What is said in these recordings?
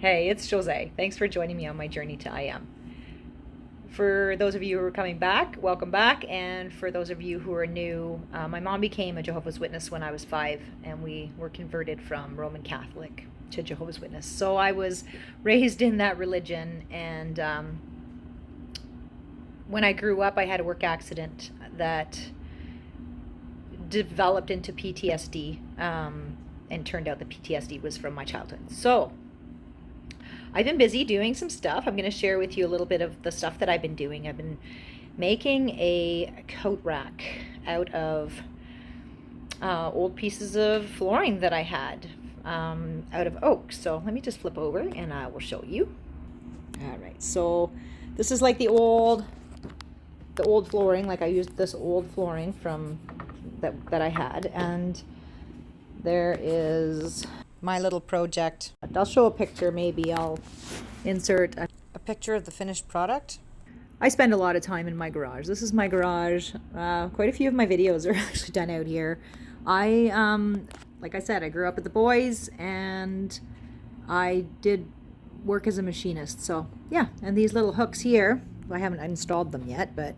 Hey, it's Jose. Thanks for joining me on my journey to I Am. For those of you who are coming back, welcome back. And for those of you who are new, my mom became a Jehovah's Witness when I was 5, and we were converted from Roman Catholic to Jehovah's Witness. So I was raised in that religion, and when I grew up, I had a work accident that developed into PTSD, and turned out the PTSD was from my childhood. So I've been busy doing some stuff. I'm going to share with you a little bit of the stuff that I've been doing. I've been making a coat rack out of old pieces of flooring that I had out of oak. So let me just flip over and I will show you. All right, so this is like the old flooring. Like I used this old flooring from that I had, and there is my little project. I'll show a picture. Maybe I'll insert a picture of the finished product. I spend a lot of time in my garage. This is my garage. Quite a few of my videos are actually done out here. Like I said, I grew up with the boys, and I did work as a machinist. So yeah, and these little hooks here, I haven't installed them yet, but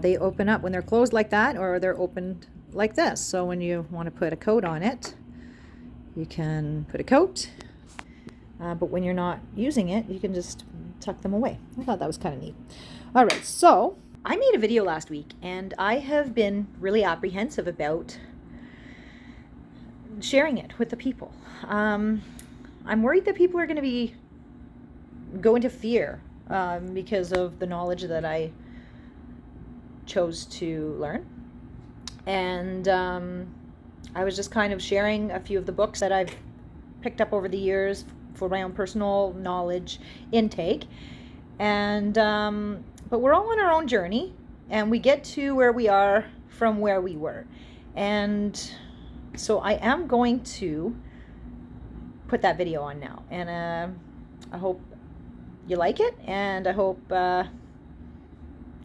they open up when they're closed like that, or they're opened like this. So when you want to put a coat on it, you can put a coat, but when you're not using it, you can just tuck them away. I thought that was kind of neat. All right, so I made a video last week, and I have been really apprehensive about sharing it with the people. I'm worried that people are going to go into fear because of the knowledge that I chose to learn. And I was just kind of sharing a few of the books that I've picked up over the years for my own personal knowledge intake. And but we're all on our own journey, and we get to where we are from where we were. And so I am going to put that video on now, and I hope you like it, and I hope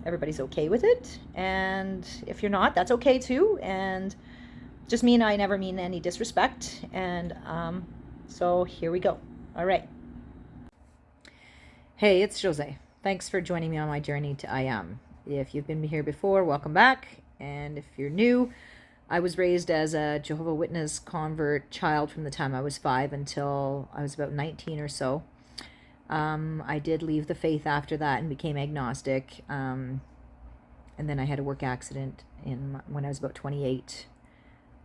everybody's okay with it. And if you're not, that's okay too. And just mean I never mean any disrespect. And so here we go. All right. Hey, it's Jose. Thanks for joining me on my journey to I Am. If you've been here before, welcome back. And if you're new, I was raised as a Jehovah's Witness convert child from the time I was 5 until I was about 19 or so. I did leave the faith after that and became agnostic. And then I had a work accident when I was about 28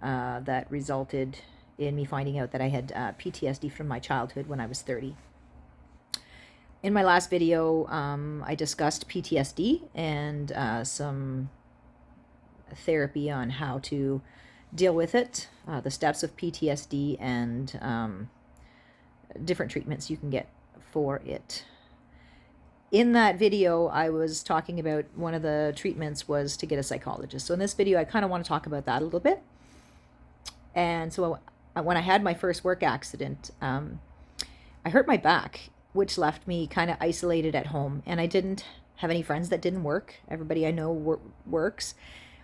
that resulted in me finding out that I had PTSD from my childhood when I was 30. In my last video, I discussed PTSD and some therapy on how to deal with it, the steps of PTSD, and different treatments you can get for it. In that video, I was talking about one of the treatments was to get a psychologist. So in this video, I kind of want to talk about that a little bit. And so when I had my first work accident, I hurt my back, which left me kind of isolated at home. And I didn't have any friends that didn't work. Everybody I know works.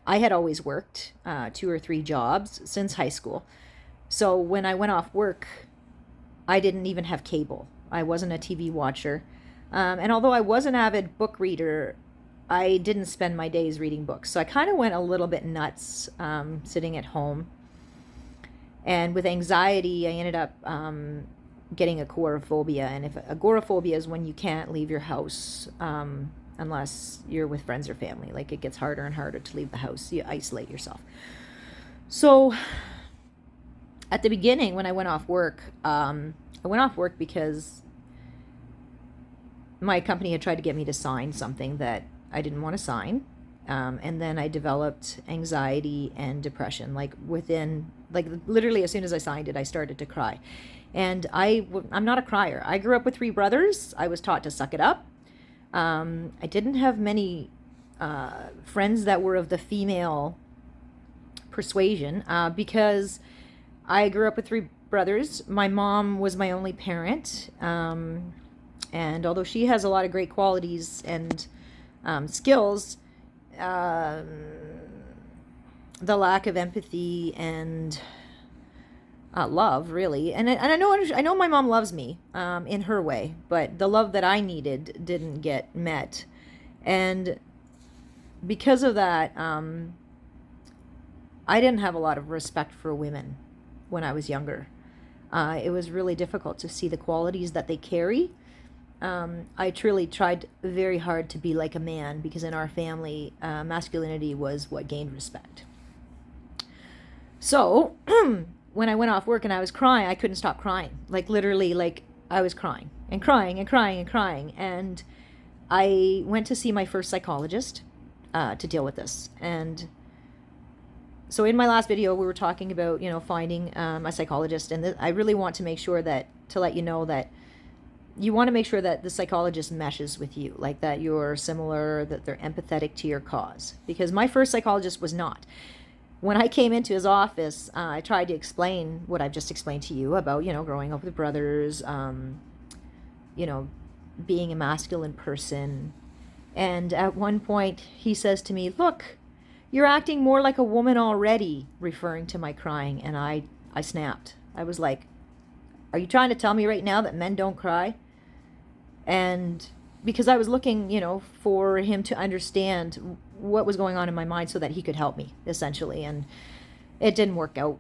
I had always worked 2 or 3 jobs since high school. So when I went off work, I didn't even have cable. I wasn't a TV watcher. And although I was an avid book reader, I didn't spend my days reading books. So I kind of went a little bit nuts sitting at home. And with anxiety, I ended up getting agoraphobia. And if agoraphobia is when you can't leave your house unless you're with friends or family. Like it gets harder and harder to leave the house. You isolate yourself. So at the beginning, when I went off work, I went off work because my company had tried to get me to sign something that I didn't want to sign. And then I developed anxiety and depression. Like literally as soon as I signed it, I started to cry. And I'm not a crier. I grew up with 3 brothers. I was taught to suck it up. I didn't have many friends that were of the female persuasion because I grew up with 3 brothers. My mom was my only parent. And although she has a lot of great qualities and skills, the lack of empathy and love, really. And I know my mom loves me in her way, but the love that I needed didn't get met. And because of that, I didn't have a lot of respect for women when I was younger. It was really difficult to see the qualities that they carry. I truly tried very hard to be like a man, because in our family, masculinity was what gained respect. So when I went off work and I was crying, I couldn't stop crying. Like literally, like I was crying and crying and crying and crying. And I went to see my first psychologist to deal with this. And so in my last video, we were talking about, finding a psychologist. And I really want to make sure to let you know that you want to make sure that the psychologist meshes with you, like that you're similar, that they're empathetic to your cause. Because my first psychologist was not. When I came into his office, I tried to explain what I've just explained to you about, growing up with brothers, being a masculine person. And at one point, he says to me, "Look, you're acting more like a woman already," referring to my crying. And I snapped. I was like, "Are you trying to tell me right now that men don't cry?" And because I was looking, for him to understand what was going on in my mind so that he could help me, essentially. And it didn't work out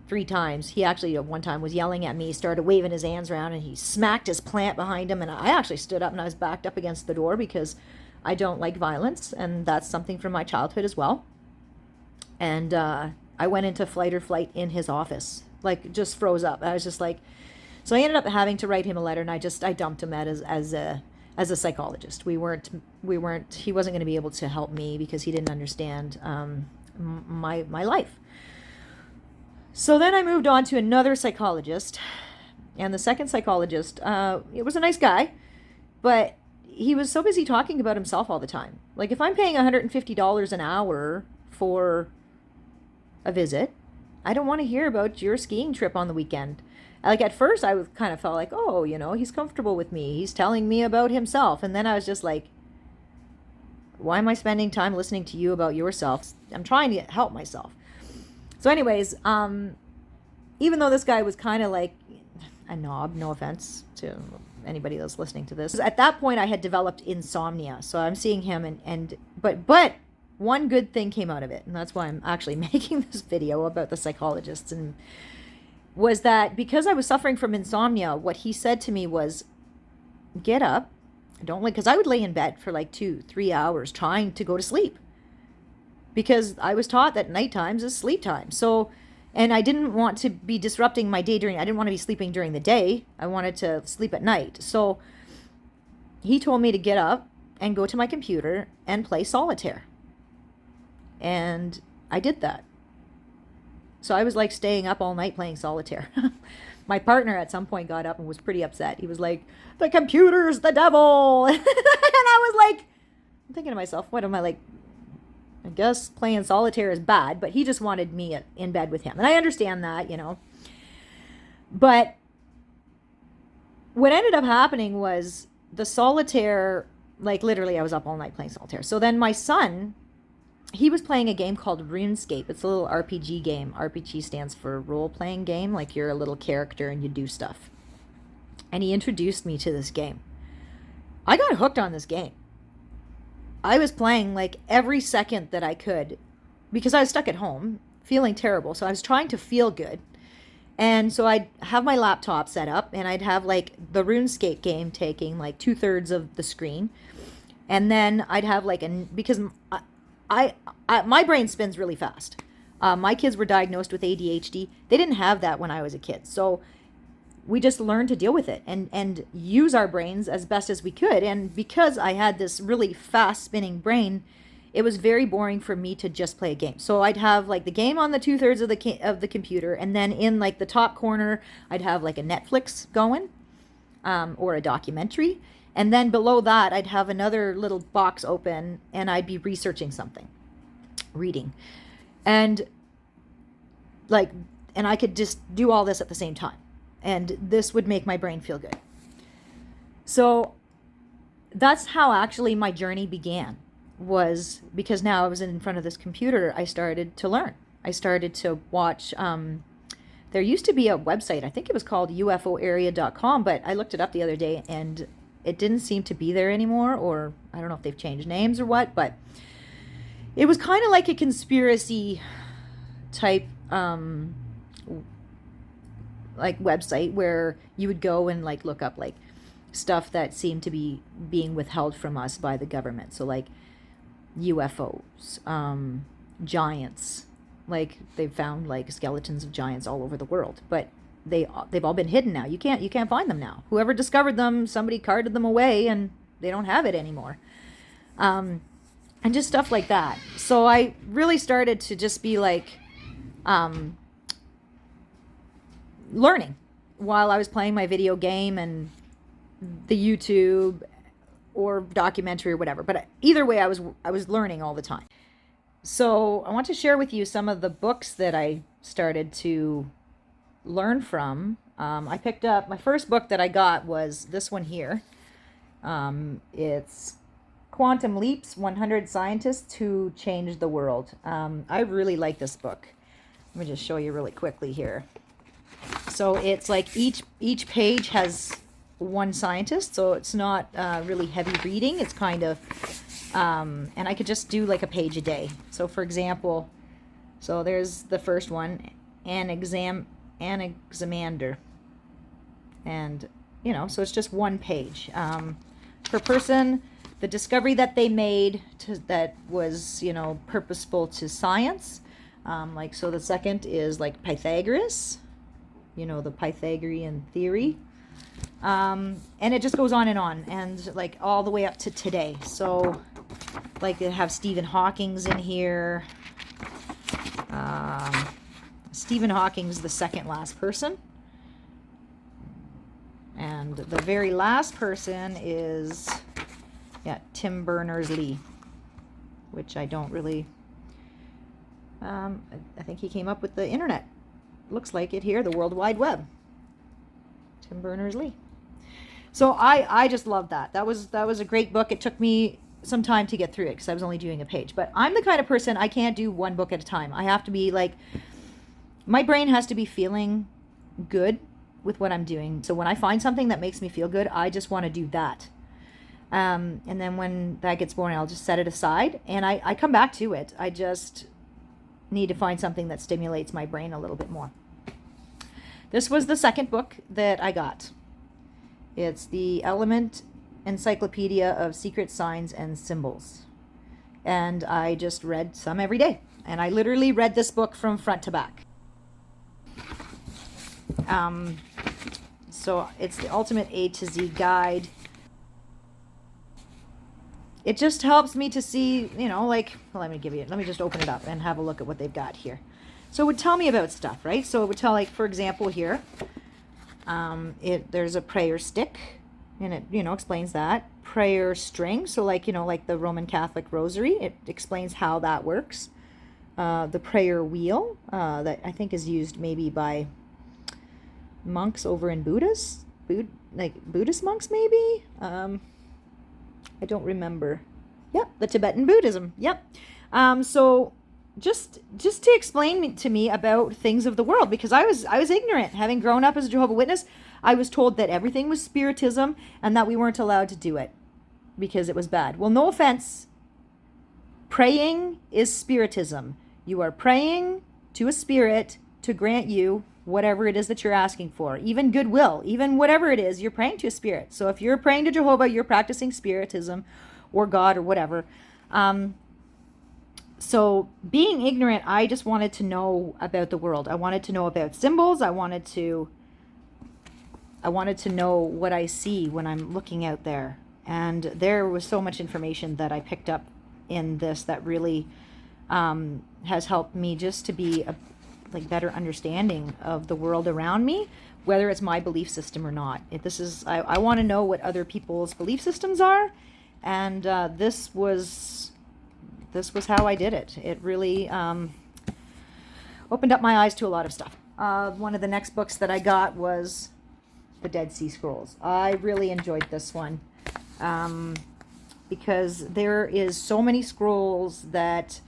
3 times. He actually, at one time, was yelling at me, started waving his hands around, and he smacked his plant behind him. And I actually stood up and I was backed up against the door because I don't like violence. And that's something from my childhood as well. And I went into fight or flight in his office, like just froze up. I was just like, so I ended up having to write him a letter, and I dumped him as a psychologist. He wasn't going to be able to help me because he didn't understand my life. So then I moved on to another psychologist, and the second psychologist, it was a nice guy, but he was so busy talking about himself all the time. Like, if I'm paying $150 an hour for a visit, I don't want to hear about your skiing trip on the weekend. Like, at first I kind of felt like, oh, he's comfortable with me. He's telling me about himself. And then I was just like, why am I spending time listening to you about yourself? I'm trying to help myself. So anyways, even though this guy was kind of like a knob, no offense to anybody that's listening to this, at that point I had developed insomnia. So I'm seeing him but one good thing came out of it. And that's why I'm actually making this video about the psychologists, and was that because I was suffering from insomnia, what he said to me was, get up, because I would lay in bed for like 2-3 hours trying to go to sleep, because I was taught that night times is sleep time. So, and I didn't want to be disrupting my day I didn't want to be sleeping during the day. I wanted to sleep at night. So he told me to get up and go to my computer and play solitaire. And I did that. So I was like staying up all night playing solitaire. My partner at some point got up and was pretty upset. He was like, "The computer's the devil." And I was like, I'm thinking to myself, what am I like? I guess playing solitaire is bad, but he just wanted me in bed with him. And I understand that, But what ended up happening was the solitaire, like literally I was up all night playing solitaire. So then my son, he was playing a game called RuneScape. It's a little RPG game. RPG stands for role-playing game. Like you're a little character and you do stuff. And he introduced me to this game. I got hooked on this game. I was playing like every second that I could because I was stuck at home feeling terrible. So I was trying to feel good. And so I'd have my laptop set up and I'd have like the RuneScape game taking like 2/3 of the screen. And then I'd have like because my brain spins really fast. My kids were diagnosed with ADHD. They didn't have that when I was a kid. So we just learned to deal with it and use our brains as best as we could. And because I had this really fast spinning brain, it was very boring for me to just play a game. So I'd have like the game on the 2/3 of the computer. And then in like the top corner, I'd have like a Netflix going or a documentary. And then below that, I'd have another little box open and I'd be researching something, reading. And I could just do all this at the same time. And this would make my brain feel good. So that's how actually my journey began, was because now I was in front of this computer, I started to learn. I started to watch there used to be a website, I think it was called ufoarea.com, but I looked it up the other day and it didn't seem to be there anymore, or I don't know if they've changed names or what, but it was kind of like a conspiracy type like website where you would go and like look up like stuff that seemed to be being withheld from us by the government. So like UFOs, giants, like they've found like skeletons of giants all over the world, but they've all been hidden now. You can't find them now. Whoever discovered them, somebody carted them away and they don't have it anymore. And just stuff like that. So I really started to just be like learning while I was playing my video game and the YouTube or documentary or whatever. But either way, I was learning all the time. So I want to share with you some of the books that I started to learn from. I picked up, my first book that I got was this one here. It's Quantum Leaps, 100 Scientists Who Changed the World. I really like this book. Let me just show you really quickly here. So it's like each page has one scientist, so it's not really heavy reading. It's kind of, and I could just do like a page a day. So for example, so there's the first one, Anaximander. And, you know, so it's just one page. Per person, the discovery that they made that was, you know, purposeful to science. Like, so the second is like Pythagoras, you know, the Pythagorean theory. And it just goes on, and like all the way up to today. So like they have Stephen Hawking's in here. Stephen Hawking's the second last person. And the very last person is, yeah, Tim Berners-Lee, which I don't really, I think he came up with the internet. Looks like it here, the World Wide Web. Tim Berners-Lee. So I just love that. That was a great book. It took me some time to get through it because I was only doing a page. But I'm the kind of person, I can't do one book at a time. I have to be like, my brain has to be feeling good with what I'm doing. So when I find something that makes me feel good, I just want to do that. And then when that gets boring, I'll just set it aside and I come back to it. I just need to find something that stimulates my brain a little bit more. This was the second book that I got. It's the Element Encyclopedia of Secret Signs and Symbols. And I just read some every day. And I literally read this book from front to back. So it's the ultimate A to Z guide. It just helps me to see, you know, like, well, let me just open it up and have a look at what they've got here. So it would tell me about stuff, right? So it would tell, like, for example, here, there's a prayer stick, and it, you know, explains that. Prayer string, so like, you know, like the Roman Catholic rosary, it explains how that works. The prayer wheel, that I think is used maybe by monks over in Buddhist monks maybe. I don't remember. Yep, the Tibetan Buddhism. Yep. So just to explain to me about things of the world, because I was ignorant. Having grown up as a Jehovah's Witness, I was told that everything was spiritism and that we weren't allowed to do it because it was bad. Well, no offense. Praying is spiritism. You are praying to a spirit to grant you whatever it is that you're asking for, even goodwill, even whatever it is, you're praying to a spirit. So if you're praying to Jehovah, you're practicing spiritism or God or whatever. So being ignorant, I just wanted to know about the world. I wanted to know about symbols. I wanted to know what I see when I'm looking out there. And there was so much information that I picked up in this that really has helped me just to be a better understanding of the world around me, whether it's my belief system or not. I want to know what other people's belief systems are, and this was how I did it. It really opened up my eyes to a lot of stuff. One of the next books that I got was the Dead Sea Scrolls. I really enjoyed this one because there is so many scrolls that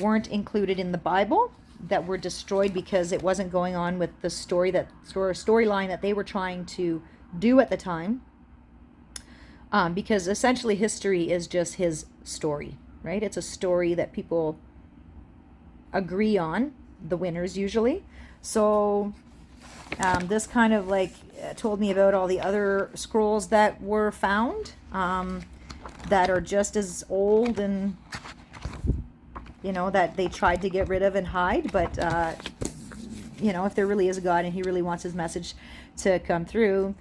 weren't included in the Bible that were destroyed because it wasn't going on with the storyline that they were trying to do at the time. Because essentially history is just his story, right? It's a story that people agree on, the winners usually. So this kind of like told me about all the other scrolls that were found that are just as old, and that they tried to get rid of and hide. But if there really is a God and he really wants his message to come through,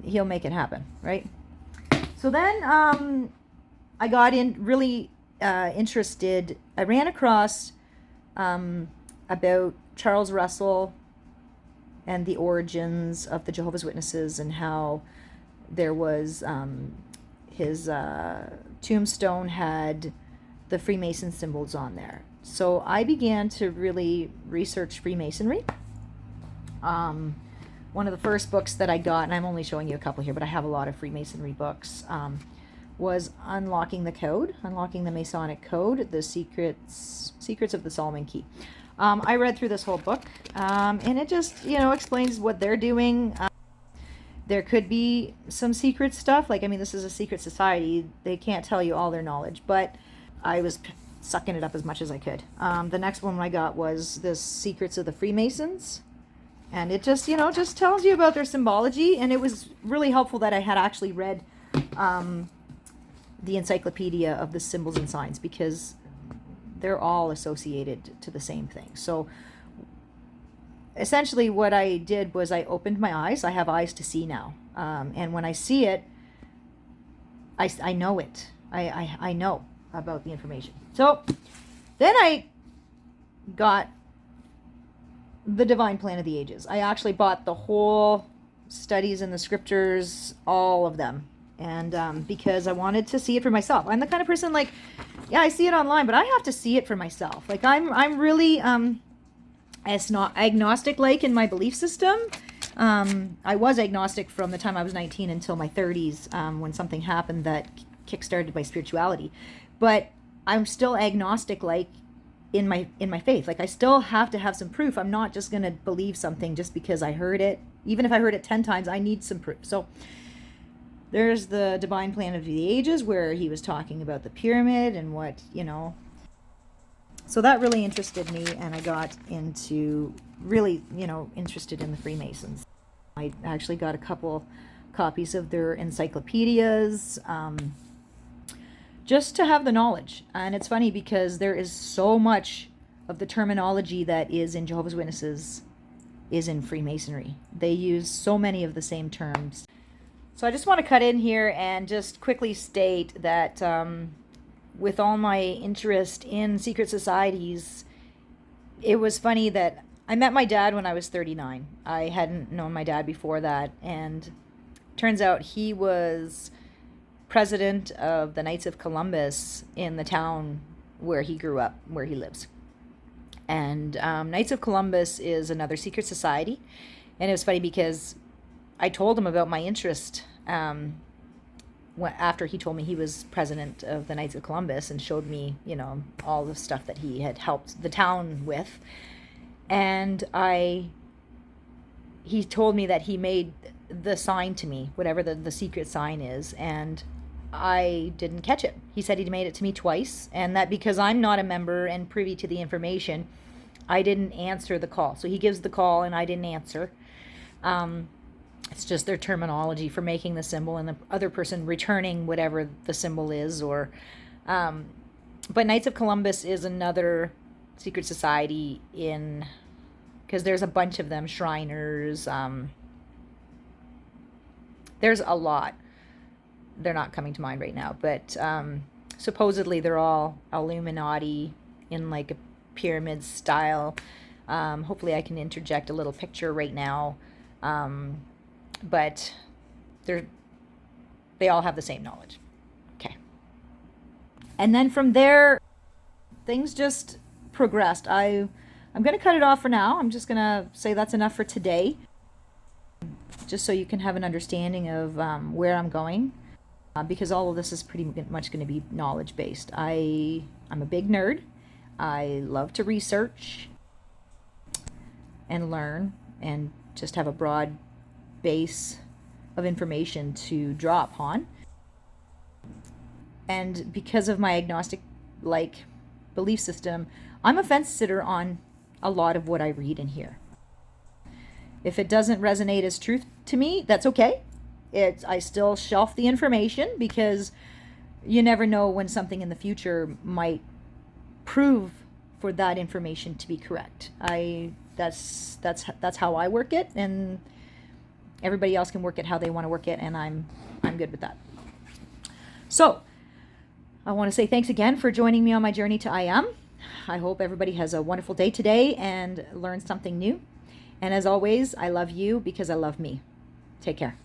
he'll make it happen, right? So then I got really interested. I ran across about Charles Russell and the origins of the Jehovah's Witnesses, and how there was his tombstone had the Freemason symbols on there. So I began to really research Freemasonry. One of the first books that I got, and I'm only showing you a couple here, but I have a lot of Freemasonry books, was Unlocking the Masonic Code, the Secrets of the Solomon Key. I read through this whole book, and it just, explains what they're doing. There could be some secret stuff. This is a secret society. They can't tell you all their knowledge, but I was sucking it up as much as I could. The next one I got was the Secrets of the Freemasons. And it just, just tells you about their symbology. And it was really helpful that I had actually read the encyclopedia of the symbols and signs, because they're all associated to the same thing. So essentially what I did was I opened my eyes. I have eyes to see now. And when I see it, I know it. I know about the information. So then I got the Divine Plan of the Ages. I actually bought the whole studies in the scriptures, all of them. And because I wanted to see it for myself. I'm the kind of person I see it online, but I have to see it for myself. I'm really agnostic in my belief system. I was agnostic from the time I was 19 until my 30s, when something happened that kickstarted my spirituality. But I'm still agnostic in my faith. I still have to have some proof. I'm not just going to believe something just because I heard it. Even if I heard it 10 times, I need some proof. So there's the Divine Plan of the Ages, where he was talking about the pyramid and what, So that really interested me, and I got into really, interested in the Freemasons. I actually got a couple copies of their encyclopedias, just to have the knowledge. And it's funny because there is so much of the terminology that is in Jehovah's Witnesses is in Freemasonry. They use so many of the same terms. So I just want to cut in here and just quickly state that with all my interest in secret societies, it was funny that I met my dad when I was 39. I hadn't known my dad before that, and turns out he was president of the Knights of Columbus in the town where he grew up, where he lives. And Knights of Columbus is another secret society. And it was funny because I told him about my interest after he told me he was president of the Knights of Columbus, and showed me, all the stuff that he had helped the town with. And he told me that he made the sign to me, whatever the secret sign is, and I didn't catch it. He said he'd made it to me twice, and that because I'm not a member and privy to the information, I didn't answer the call. So he gives the call and I didn't answer. It's just their terminology for making the symbol, and the other person returning whatever the symbol is. But Knights of Columbus is another secret society because there's a bunch of them, Shriners. There's a lot. They're not coming to mind right now, but supposedly they're all Illuminati in a pyramid style. Hopefully I can interject a little picture right now. But they all have the same knowledge. Okay. And then from there, things just progressed. I'm going to cut it off for now. I'm just going to say that's enough for today, just so you can have an understanding of where I'm going, because all of this is pretty much going to be knowledge based. I'm a big nerd. I love to research and learn and just have a broad base of information to draw upon. And because of my agnostic belief system, I'm a fence sitter on a lot of what I read and hear. If it doesn't resonate as truth to me, that's okay. I still shelf the information, because you never know when something in the future might prove for that information to be correct. That's how I work it, and everybody else can work it how they want to work it, and I'm good with that. So I want to say thanks again for joining me on my journey to I Am. I hope everybody has a wonderful day today and learns something new. And as always, I love you because I love me. Take care.